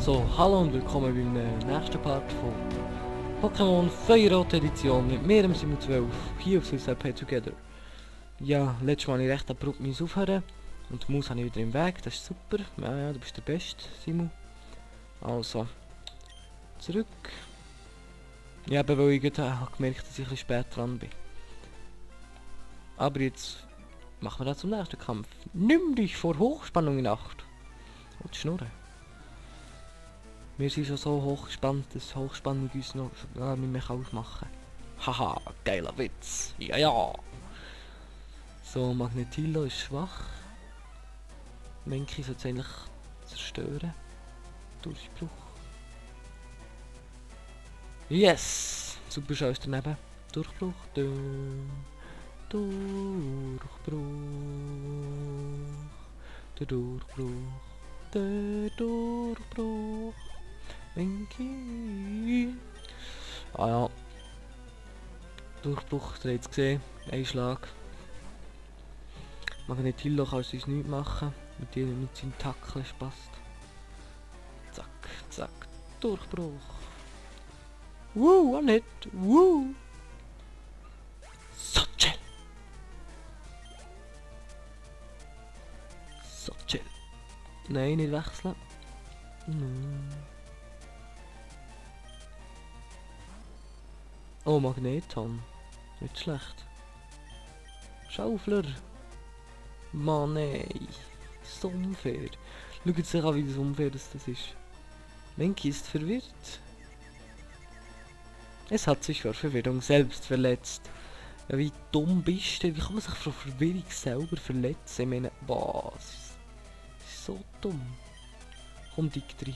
So, hallo und willkommen beim nächsten Part von Pokémon Feuerrot Edition mit mir, dem Simon 12, hier auf Suicide Pay Together. Ja, letztes Mal habe ich recht abrupt aufhören und die Maus habe ich wieder im Weg, das ist super. Ja, du bist der Beste, Simon. Also, zurück. Ja, aber weil ich habe gemerkt, dass ich ein bisschen spät dran bin. Aber jetzt machen wir das zum nächsten Kampf. Nimm dich vor Hochspannung in Acht. Und schnurren. Wir sind schon so hochgespannt, dass Hochspannung uns noch nicht mehr ausmachen kann. Haha, geiler Witz. Ja, ja. So, Magnetilo ist schwach. Menki soll es eigentlich zerstören. Durchbruch. Yes! Super schön ist daneben. Durchbruch. Durchbruch. Der Durchbruch. Der Durchbruch. Menki. Ah ja. Durchbruch, ihr habt es gesehen. Ein Schlag. Magnetillo kann es uns nichts machen. Mit seinem Tackle passt. Zack, zack. Durchbruch. One hit. Woo. So chill. So chill. Nein, nicht wechseln. Oh, Magneton. Nicht schlecht. Schaufler. Mann, ey. So unfair. Schaut sich an, wie unfair das ist. Menki ist verwirrt. Es hat sich vor Verwirrung selbst verletzt. Ja, wie dumm bist du? Wie kann man sich vor Verwirrung selber verletzen? Ich meine, was? So dumm. Komm, Diktri.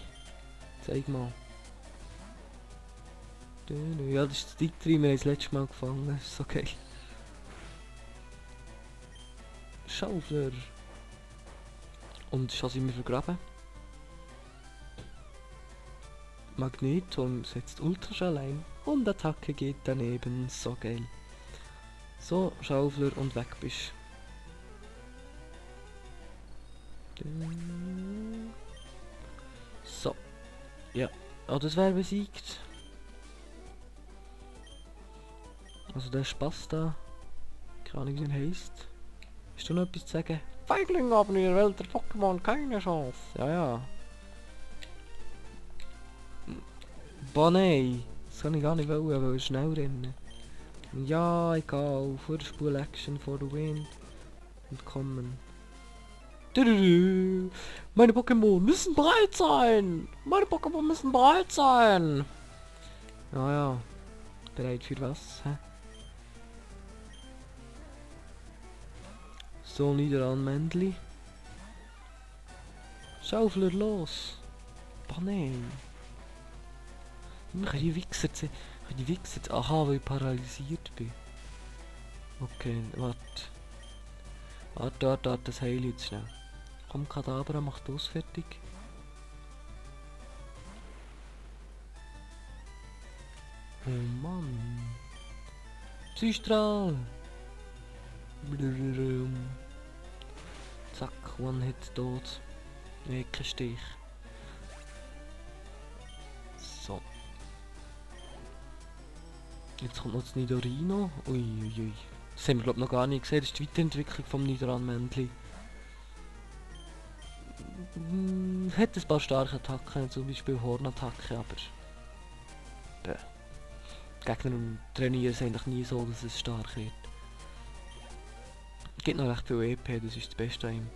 Zeig mal. Ja, das ist das Diktri, wir haben das letzte Mal gefangen. Das ist so geil. Schaufler. Und schon sind wir vergraben. Magneton setzt Ultraschall ein und Attacke geht daneben. So geil. So, Schaufler und weg bist. So. Ja. Oh, das wäre besiegt. Also der Spaß da. Keine Ahnung, wie er heisst. Hast du noch etwas zu sagen? Feigling haben in der Welt der Pokémon keine Chance. Ja, ja. Boah, nein. Das kann ich gar nicht wollen, aber schnell rennen. Ja, egal. Vorspul Action for the win. Und kommen. Meine Pokémon müssen bereit sein. Meine Pokémon müssen bereit sein. Ja, ja. Bereit für was? Hä? So, nieder an Männli. Schaufler los. Boah, nein. Ich kann die Wichser aha, weil ich paralysiert bin. Okay, warte. Warte, das heile jetzt schnell. Komm, Kadabra, mach das fertig. Oh Mann. Psystrahl. Zack, One Hit tot. Nee, kein Stich. So. Jetzt kommt noch das Nidorino. Uiuiui. Das haben wir glaube noch gar nicht gesehen. Das ist die Weiterentwicklung vom Nidoran-Männchen. Hat ein paar starke Attacken, zum Beispiel Hornattacke, aber... Gegner trainieren es eigentlich nie so, dass es stark wird. Es gibt noch recht viel EP, das ist das Beste an ihm.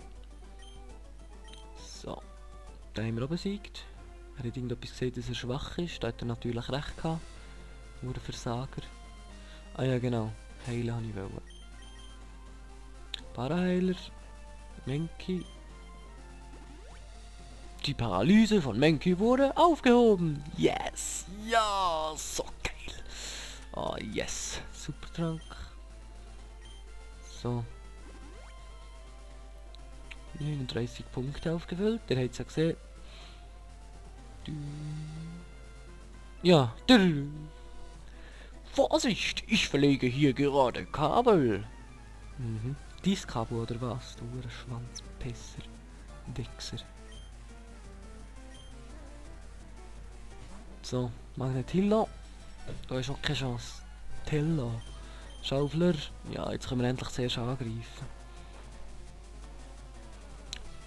So. Da haben wir auch besiegt. Er hat irgendetwas gesagt, dass er schwach ist. Da hat er natürlich recht gehabt. Nur ein Versager. Ah ja, genau. Heilen habe ich wollen. Paraheiler. Menki. Die Paralyse von Menki wurde aufgehoben. Yes. Ja, so geil. Oh, yes. Supertrank. So. 39 Punkte aufgefüllt. Der hat es ja gesehen. Ja. Vorsicht! Ich verlege hier gerade Kabel. Dies Kabel oder was? Du Schwanzpisser. Wichser. So, Magnetillo. Da ist auch keine Chance. Tillo. Schaufler. Ja, jetzt können wir endlich zuerst angreifen.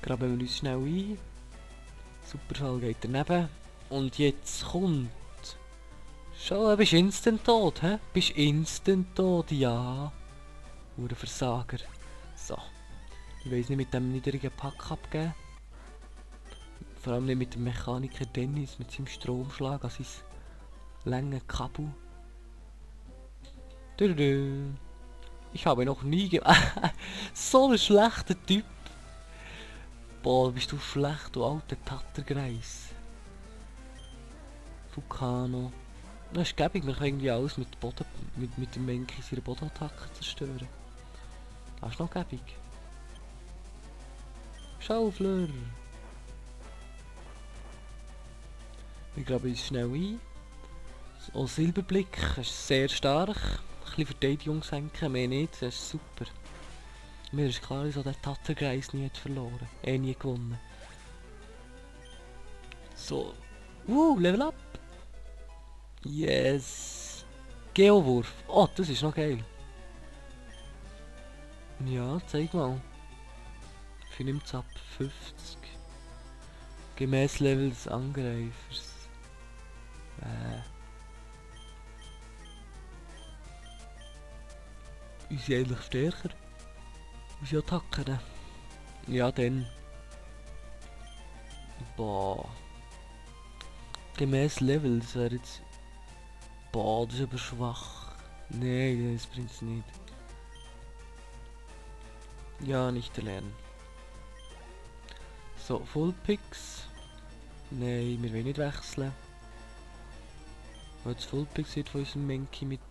Graben wir uns schnell ein. Superfall geht daneben. Und jetzt kommt... Schau, bist instant tot, hä? Bist instant tot, ja. Hure Versager. So. Ich weiss nicht mit dem niedrigen Pack abgeben. Vor allem nicht mit dem Mechaniker Dennis, mit seinem Stromschlag an sein langes Kabel. Ich habe noch nie so ein schlechter Typ. Boah, bist du schlecht, du alter Tattergreis. Vulcano. Das ist gäbig, man kann irgendwie alles mit Boden, mit dem Menki seine Bodenattacke zerstören. Das ist noch gäbig. Schaufler! Wir graben uns schnell ein. So, Silberblick, das ist sehr stark. Ein bisschen Verteidigung senken, mehr nicht, das ist super. Mir ist klar, wieso der Tattergreis nie hat verloren. Nie gewonnen. So. Level up! Yes! Geowurf. Oh, das ist noch geil. Ja, zeig mal. Wie nimmt's ab? 50. Gemäß Level des Angreifers. Uns sind eigentlich stärker. Unsere Attacken. Ja, dann. Boah. Gemäß Level, das wäre jetzt... Boah, das ist aber schwach. Nee, das bringt's nicht. Ja, nicht erlernen. So, Fullpix. Nein, wir wollen nicht wechseln. Weil das Fullpix wird von unserem Menki mit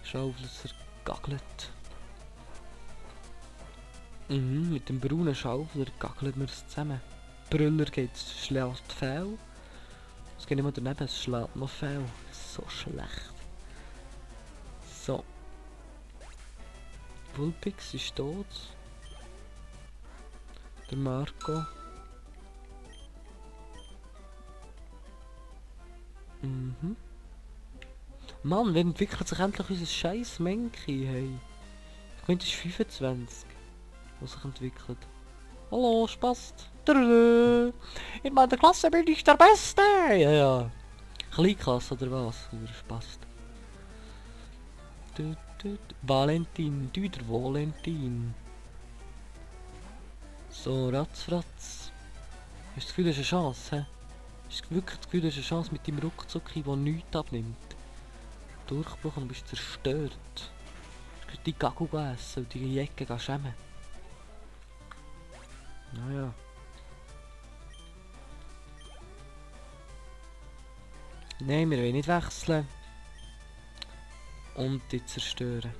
Schaufel zergackelt. Mit dem braunen Schaufler gackelt wir es zusammen. Brüller schlägt fehl. Es geht immer daneben, es schlägt noch fehl. So schlecht. So. Vulpix ist tot. Der Marco. Mann, wer entwickelt sich endlich unser scheiß Menki, hey? Ich meine, das ist 25, was sich entwickelt. Hallo, Spaß. In meiner Klasse bin ich der Beste. Ja. Kleinklasse oder was? Oder Spaß. Valentin, du der Valentin. So, ratzfratz. Hast du das Gefühl, das ist eine Chance, hä? Hast du wirklich das Gefühl, das ist eine Chance mit deinem Ruckzuck, der nichts abnimmt? Durchbrochen und bist zerstört. Du kannst die Gagu essen und die Jacke schämen. Naja. Nein, wir wollen nicht wechseln. Und die zerstören.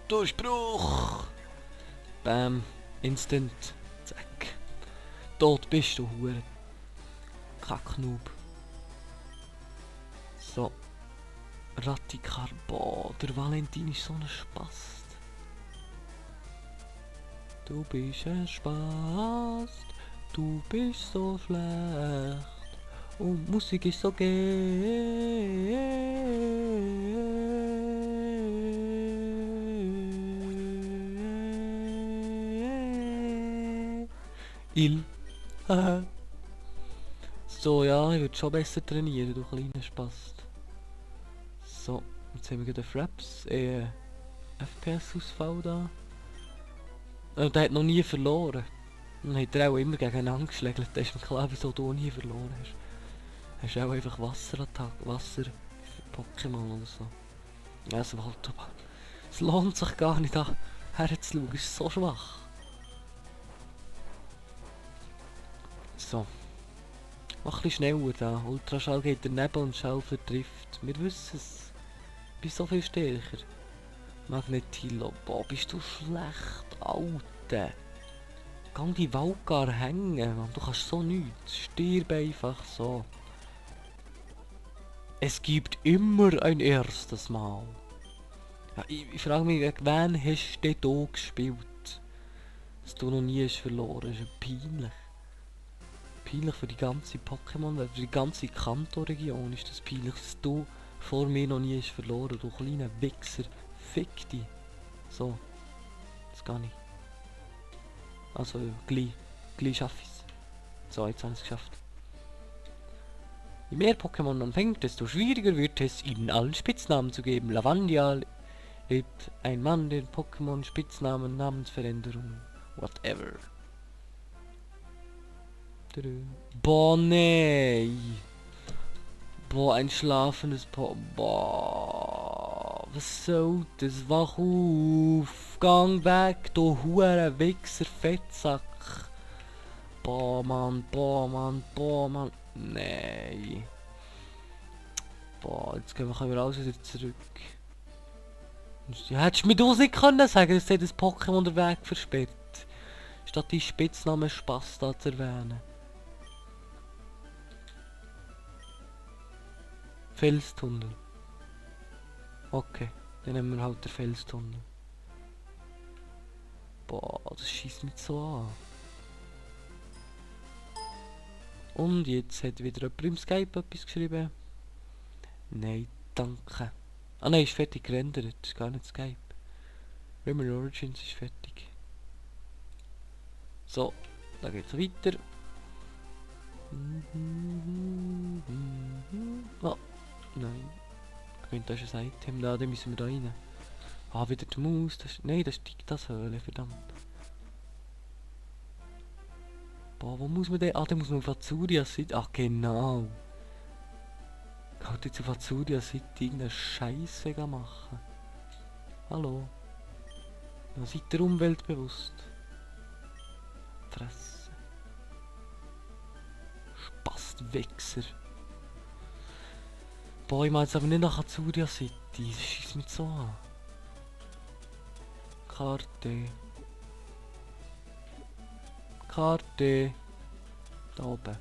Durchbruch! Bam. Instant. Zack. Tot bist du, Hure. Kacknoob. So. Radikar. Boah, der Valentin ist so ein Spast. Du bist ein Spast. Du bist so schlecht. Und Musik ist so geil. So, ja, ich würde schon besser trainieren, du kleiner Spast. So, jetzt haben wir gerade Fraps, FPS-Ausfall da. Der hat noch nie verloren. Dann hat er auch immer gegeneinander geschlägt, da ist mir klar, wieso du nie verloren hast. Hast auch einfach Wasserattack, Wasser-Pokémon oder so. Ja, es lohnt sich gar nicht da herzuschauen, es ist so schwach. So. Mach ein bisschen schneller da. Ultraschall geht daneben und Schaufler trifft. Wir wissen es. Bist so viel stärker. Magnetillo. Boah, bist du schlecht, Alter. Gang die Valgar hängen, Mann. Du kannst so nichts. Stirb einfach so. Es gibt immer ein erstes Mal. Ja, ich frage mich, wann hast du denn hier gespielt? Dass du noch nie hast verloren. Das ist ja peinlich. peinlich für die ganze Pokémon, für die ganze Kanto-Region ist das peinlich, dass du vor mir noch nie hast verloren, du kleiner Wichser. Fick dich. So. Das gar nicht. Also, gleich schaffe ich's. So, jetzt habe ich es geschafft. Je mehr Pokémon man fängt, desto schwieriger wird es, ihnen allen Spitznamen zu geben. Lavandia lebt ein Mann, den Pokémon Spitznamen, Namensveränderung, whatever. Boah, nee. Boah, ein schlafendes Boah, was soll das? Wach auf! Gang weg, du hure Wichser, Fettsack! Boah, Mann, boah, Mann, boah, Mann. Nee. Boah, jetzt können wir alles wieder zurück. Ja, hättest du mir das nicht können sagen, dass das Pokémon den Weg versperrt. Statt die Spitznamen Spaß da zu erwähnen. Felstunnel. Okay, dann nehmen wir halt den Felstunnel. Boah, das schießt mich so an. Und jetzt hat wieder jemand im Skype etwas geschrieben. Nein, danke. Ah nein, ist fertig gerendert, ist gar nicht Skype. Rimmer Origins ist fertig. So, da geht's weiter. Oh, nein. Ich meine, das ist ein Item da, den müssen wir da rein. Ah, wieder die Maus. Nein, das ist das Höhle, verdammt. Boah, wo muss man denn? Ah, da muss man auf Azuria City. Ach, genau. Ich kann jetzt auf Azuria City irgendeine Scheiße machen. Hallo. Ja, seid ihr umweltbewusst? Fresse. Spastwichser. Boah, ich meine jetzt aber nicht nach Azuria City. Das schießt mich so an. Karte. Karte. Da oben.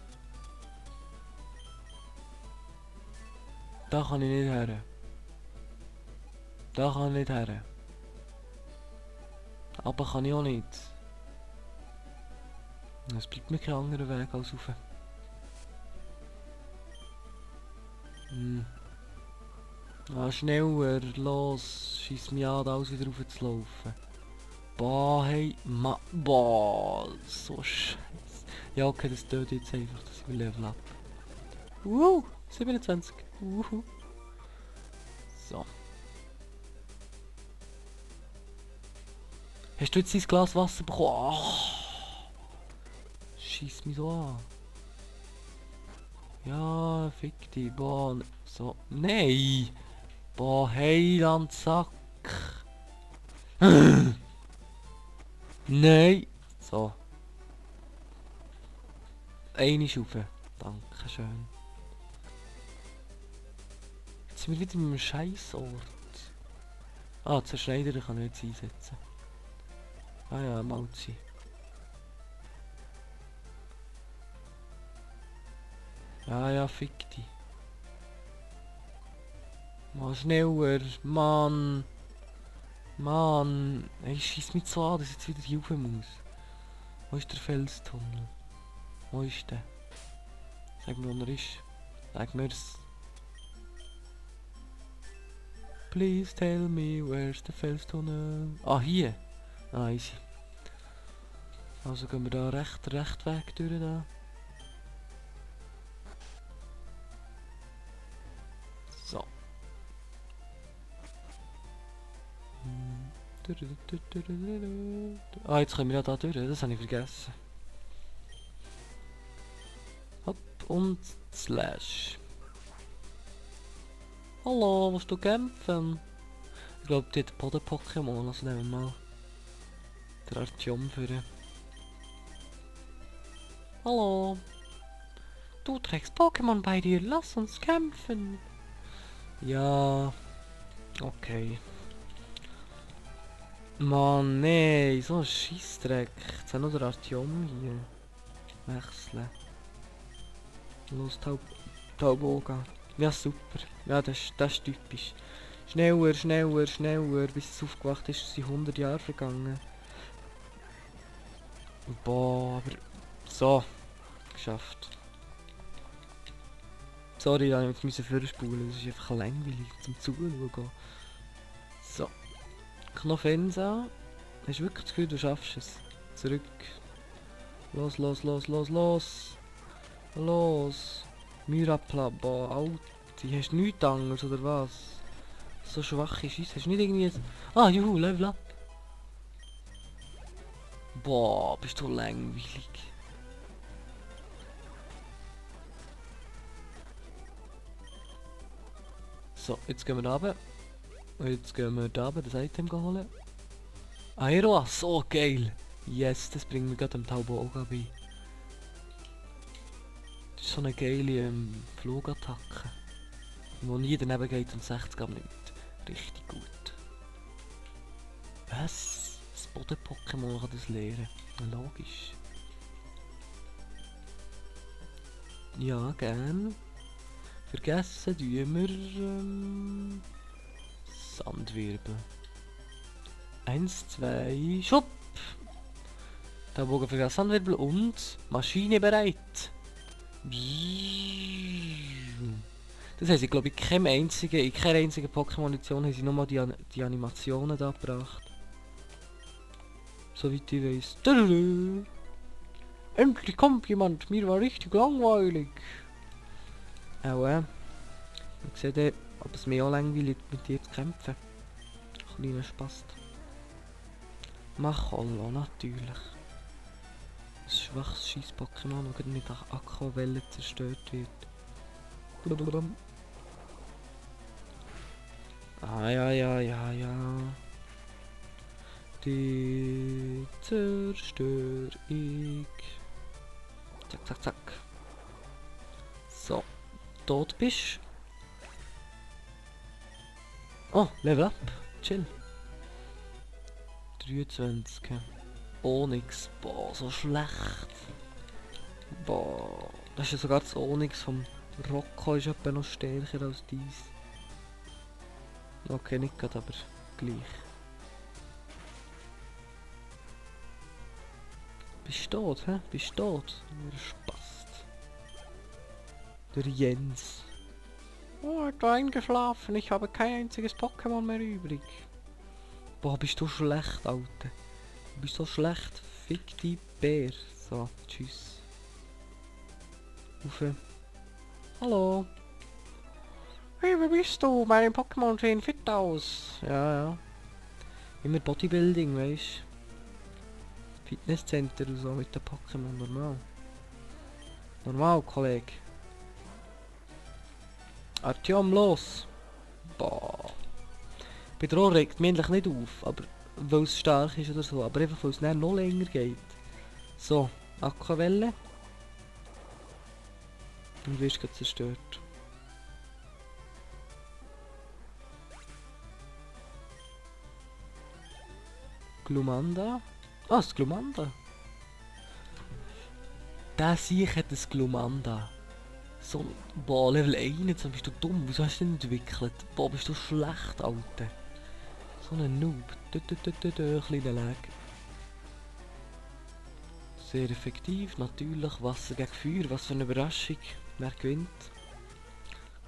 Da kann ich nicht her. Da kann ich nicht her. Aber kann ich auch nicht. Es bleibt mir kein anderer Weg als rauf. Ah, schneller, los, schieß mich an, da alles wieder rauf zu laufen. Boah, hey, boah, so scheiße. Ja, okay, das tut jetzt einfach, dass ich Level ab. 27. So. Hast du jetzt dein Glas Wasser bekommen? Oh, schieß mich so an. Ja, fick dich, boah, so. Nein! Boah, Heilandsack. Nein! So. Eine Schufe. Dankeschön. Jetzt sind wir wieder in einem Scheißort. Ah, zur Schneider kann ich jetzt einsetzen. Ah ja, Mauzi. Ja, ja, fick dich. Mal schneller, Mann. Mann. Ey, schieß mich so an, dass ich jetzt wieder hier rauf muss. Wo ist der Felstunnel? Wo ist der? Sag mir, wo er ist. Sag mir's. Please tell me, where's the Felstunnel? Ah, hier. Ah, easy. Also gehen wir da recht Weg durch da. So. Ah, jetzt können wir ja da durch, das habe ich vergessen. Hopp und Slash. Hallo, willst du kämpfen? Ich glaube, die hat Boden-Pokémon, also nehmen wir mal der Artyom für. Hallo. Du trägst Pokémon bei dir, lass uns kämpfen. Ja. Okay. Mann, nee, so ein Scheissdreck. Jetzt haben wir noch der Artyom hier. Wechseln. Los, Tauboga. Ja, super. Ja, das ist typisch. Schneller. Bis es aufgewacht ist, sind 100 Jahre vergangen. Boah, aber... So. geschafft. Sorry, ich musste vorspulen, das ist einfach langweilig zum Zuschauen. So. Knopf 1 an. Hast du wirklich das Gefühl, du schaffst es? Zurück. Los, los, los, los, los. Los. Myrapla, boah, Alter. Hast du nichts anderes oder was? So schwache Scheiße. Hast du nicht irgendwie jetzt... Ah, juhu, Level up. Boah, bist du langweilig. So, jetzt gehen wir runter. Jetzt gehen wir da das Item holen. Aero, so geil! Yes, das bringt mir gerade am Tauboga bei. Das ist so eine geile Flugattacke. Wo nie daneben geht und 60 abnimmt. Richtig gut. Was? Das Boden-Pokémon kann das lernen. Logisch. Ja, gern. Vergessen tun wir Sandwirbel. 1, 2, Schub! Da Bogen für Sandwirbel und Maschine bereit. Das heisst, ich glaube, in keiner einzigen Pokémon-Edition haben sie nochmal die Animationen da gebracht. Soweit ich weiss. Endlich kommt jemand, mir war richtig langweilig. Wir sehen dann, ob es mir auch langweilig mit dir zu kämpfen. Kleiner Spast. Mach Hollow, natürlich. Ein schwaches Scheiss-Pokémon, das mit Aquavelle zerstört wird. Ah, ja. Die zerstör ich. Zack. So. Tot bist. Oh, Level up. Chill. 23. Onyx. Boah, so schlecht. Boah. Das ist ja sogar das Onyx vom Rocco ist etwa noch stärker als dies. Okay, nicht gerade, aber gleich. Bist du tot, hä? Bist du tot? Der Spast. Der Jens. Oh, ich bin eingeschlafen. Ich habe kein einziges Pokémon mehr übrig. Boah, bist du schlecht, Alter. Du bist so schlecht. Fick die Bär. So, tschüss. Ufe. Hallo. Hey, wer bist du? Meine Pokémon sehen fit aus. Ja. Immer Bodybuilding, weißt du? Fitnesscenter und so mit den Pokémon. Normal. Normal, Kollege. Artyom, los! Boah. Bedrohung regt mich eigentlich nicht auf, aber weil es stark ist oder so, aber einfach weil es dann noch länger geht. So, Aquavelle. Und wirst gerade zerstört. Glumanda. Ah, das Glumanda. Der Sieg hat das Glumanda. So, boah, Level 1, dann bist du dumm. Wieso hast du den entwickelt? Boah, bist du schlecht, Alter. So ein Noob. Kleiner Lag. Sehr effektiv, natürlich. Wasser gegen Feuer, was für eine Überraschung. Wer gewinnt?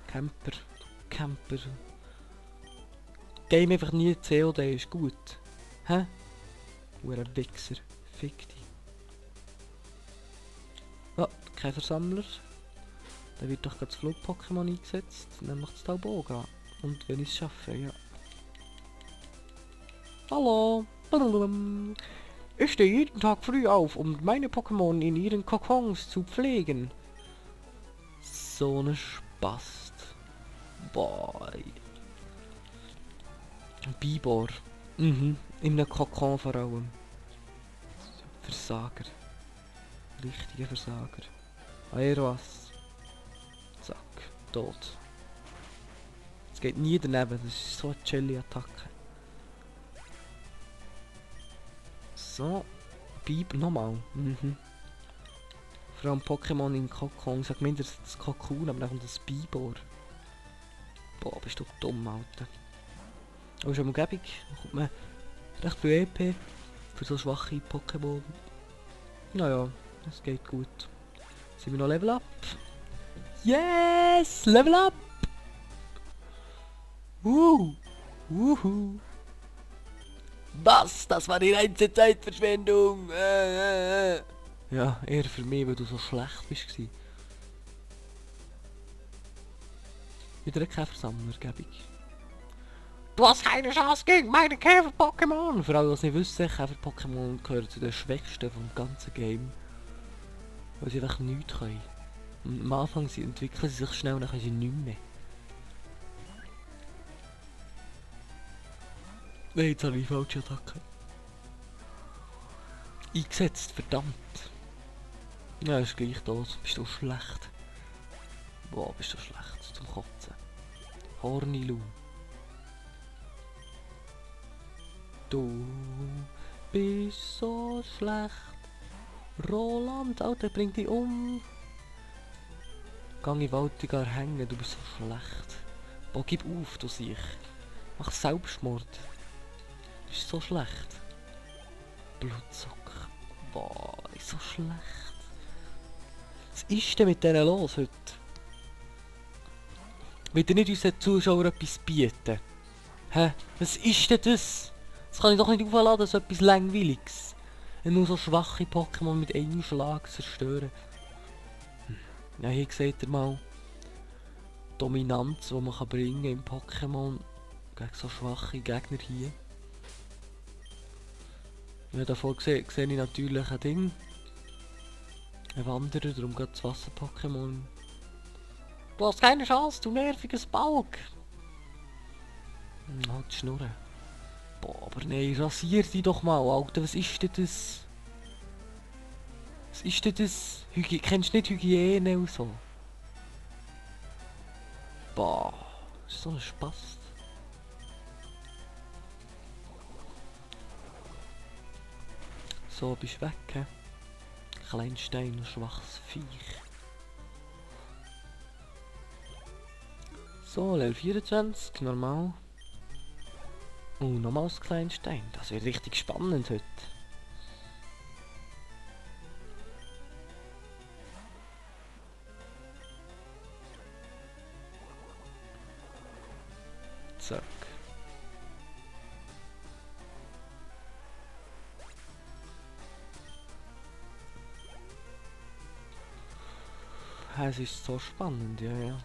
Camper. Game einfach nie COD, ist gut. Hä? Wer ein Wichser. Fick dich. Oh, kein Versammler. Da wird doch gerade das Flug-Pokémon eingesetzt, nämlich das Tauboga. Und wenn ich es schaffe, ja. Hallo! Ich stehe jeden Tag früh auf, um meine Pokémon in ihren Kokons zu pflegen. So ne Spast. Boah. Bibor. In einem Kokon vor allem. Versager. Richtiger Versager. Aeroas. Zack. Tot. Es geht nie daneben, das ist so eine chillige Attacke. So. Bibor nochmal. Vor allem Pokémon in Kokon. Ich sag mindestens das Kokon, aber dann kommt das Bibor. Boah, bist du dumm, Alter. Aber ist Umgebung. Da kommt man recht viel EP für so schwache Pokémon. Naja, das geht gut. Sind wir noch Level Up? Yes! Level Up! Wuhu! Was? Das war die reinste Zeitverschwendung! Ja, eher für mich, weil du so schlecht bist gewesen. Wieder ein Käfersammler, gebe ich. Du hast keine Chance gegen meine Käfer-Pokémon! Für alle, die es nicht wissen, Käfer-Pokémon gehören zu den Schwächsten vom ganzen Game. Weil sie einfach nichts können. Und am Anfang entwickeln sie sich schnell und dann können sie nichts mehr. Nein, jetzt habe ich falsche Attacke. Eingesetzt, verdammt. Ja, ist gleich tot. Bist du schlecht. Boah, bist du schlecht. Zum Kotzen. Hornilu. Du bist so schlecht. Roland, Alter, bring dich um. Gang in Waltigar hängen, du bist so schlecht. Boah, gib auf, du Siech. Mach Selbstmord. Du bist so schlecht. Blutzucker. Boah, ist so schlecht. Was ist denn mit denen los heute? Wollt ihr nicht unseren Zuschauern etwas bieten? Hä? Was ist denn das? Das kann ich doch nicht aufladen, so etwas Langweiliges. Nur so schwache Pokémon mit einem Schlag zerstören. Ja, hier seht ihr mal Dominanz, die man bringen kann im Pokémon gegen so schwache Gegner hier. Ja, davor sehe ich natürlich ein Ding. Ein Wanderer, darum geht das Wasser-Pokémon. Du hast keine Chance, du nerviges Balk! Halt die Schnurren. Boah, aber nein, rasier dich doch mal, Alter, was ist denn das? Was ist denn das? Kennst du nicht Hygiene und so? Boah, das ist so ein Spaß. So, bist weg, hä? Kleinstein, schwaches Viech. So, Level 24, normal. Nochmals Kleinstein. Das wird richtig spannend heute. Zack. Es ist so spannend, ja.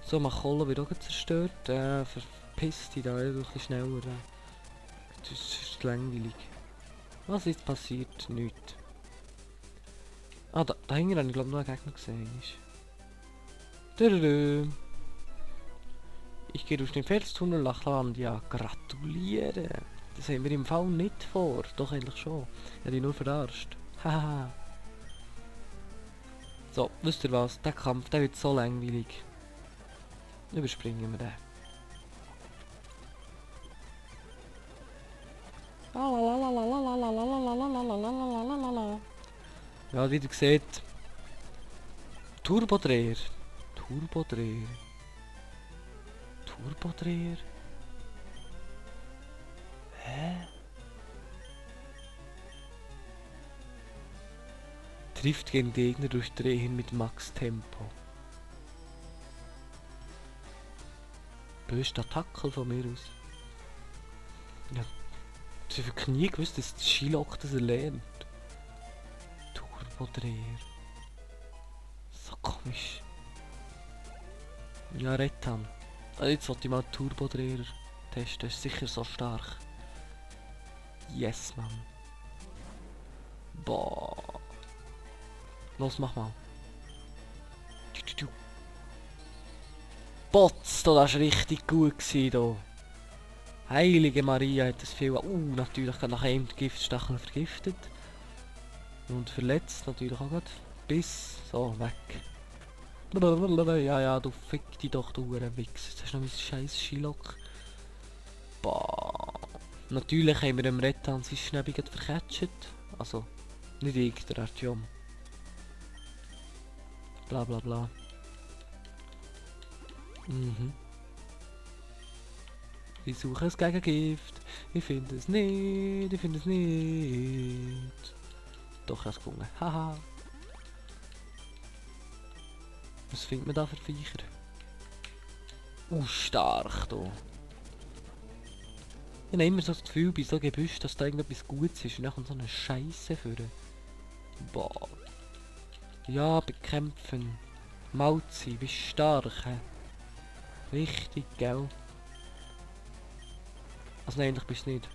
So, Macholla wird auch zerstört. Verpisst die da ein bisschen schneller. Das ist langweilig. Was ist passiert? Nichts. Ah, da hinten habe ich glaube noch einen Gegner gesehen. Ich gehe durch den Felstunnel nach Landia. Gratuliere! Das haben wir im Fall nicht vor. Doch eigentlich schon. Ich habe dich nur verarscht. Haha. So, wisst ihr was? Der Kampf, der wird so langweilig. Überspringen wir den. Ja, wie ihr seht. Turbodreher. Turbodreher. Turbodreher. Hä? Trifft gegen Gegner durch Drehen mit Max Tempo. Böster Tackle von mir aus. Ja, ich habe nie gewusst, dass das Skilok das erlernt. Turbodreher. So komisch. Ja, Rettan. Also jetzt wollte ich mal Turbodreher testen, ist sicher so stark. Yes, Mann. Boah. Los, mach mal. Botz, das war richtig gut gewesen, da. Heilige Maria hat das viel... natürlich nach einem Giftstachel vergiftet. Und verletzt natürlich auch gerade. Bis... So, weg. Ja, du fick dich doch, du Wichs. Jetzt hast du noch mein scheiß Skilok. Boah. Natürlich haben wir dem Rettan sein Schnäbig verkatcht. Also, nicht ich, der Artyom. Bla bla bla. Ich suche es gegen Gift. Ich finde es nicht. Ich finde es nicht. Doch, ich habe es gefunden. Haha. Was findet man da für Viecher? Stark da. Ich habe immer so das Gefühl bei so Gebüsch, dass da irgendetwas Gutes ist und dann kommt so eine Scheiße für. Boah. Ja, bekämpfen. Malzi, wie stark, hä? Richtig, gell? Also nein, eigentlich bist du nicht.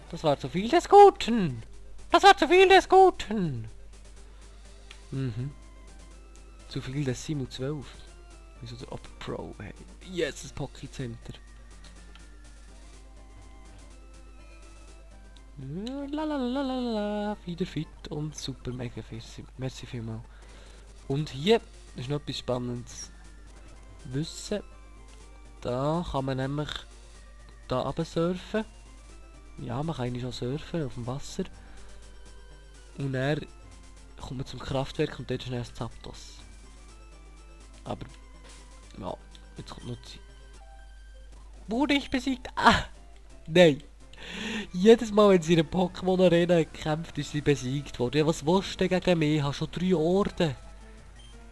Das war zu viel des Guten! Das war zu viel des Guten! Mhm. Zu viel des Simu 12. Wieso der Upper Pro, hey. Yes, das Pocket Center. Lalalala, wieder fit und super mega fit. Merci vielmals. Und hier ist noch etwas Spannendes. Wissen. Da kann man nämlich da runter surfen. Ja, man kann eigentlich schon surfen auf dem Wasser. Und dann kommt man zum Kraftwerk und dort ist dann das Zapdos. Aber, ja, jetzt kommt noch die... Wurde ich besiegt? Ah! Nein! Jedes Mal, wenn sie in der Pokémon Arena gekämpft, ist sie besiegt worden. Ja, was willst du gegen mich? Ich habe schon 3 Orden.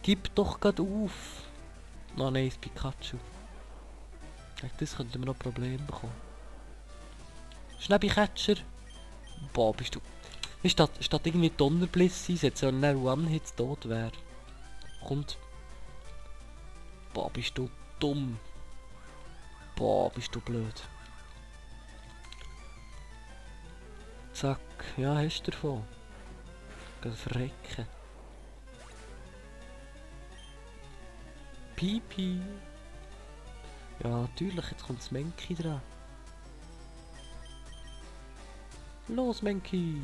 Gib doch grad auf. Oh nein, das Pikachu. Das könnte mir noch Probleme bekommen. Schnäbi-Catcher. Boah, bist du... Statt irgendwie Donnerbliss einsetzen, wenn er One-Hit tot wäre. Kommt. Boah, bist du dumm. Boah, bist du blöd. Zack. Ja, hast du davon. Geh verrecken. Pipi. Ja, natürlich, jetzt kommt das Menki dran. Los, Menki.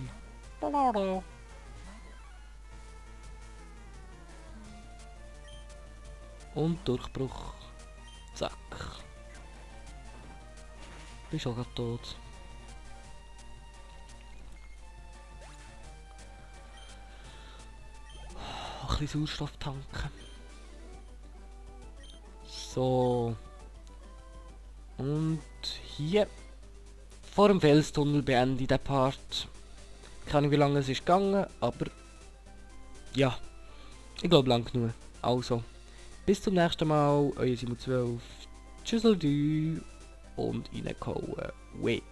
Und Durchbruch. Zack. Bist auch grad tot. Ein bisschen Sauerstoff tanken. So. Und hier. Vor dem Felstunnel beende ich den Part. Keine Ahnung, wie lange es ist gegangen, aber... Ja. Ich glaube lang genug. Also. Bis zum nächsten Mal. Euer Simu 12. Tschüsseldü. Und reingehauen. Weh.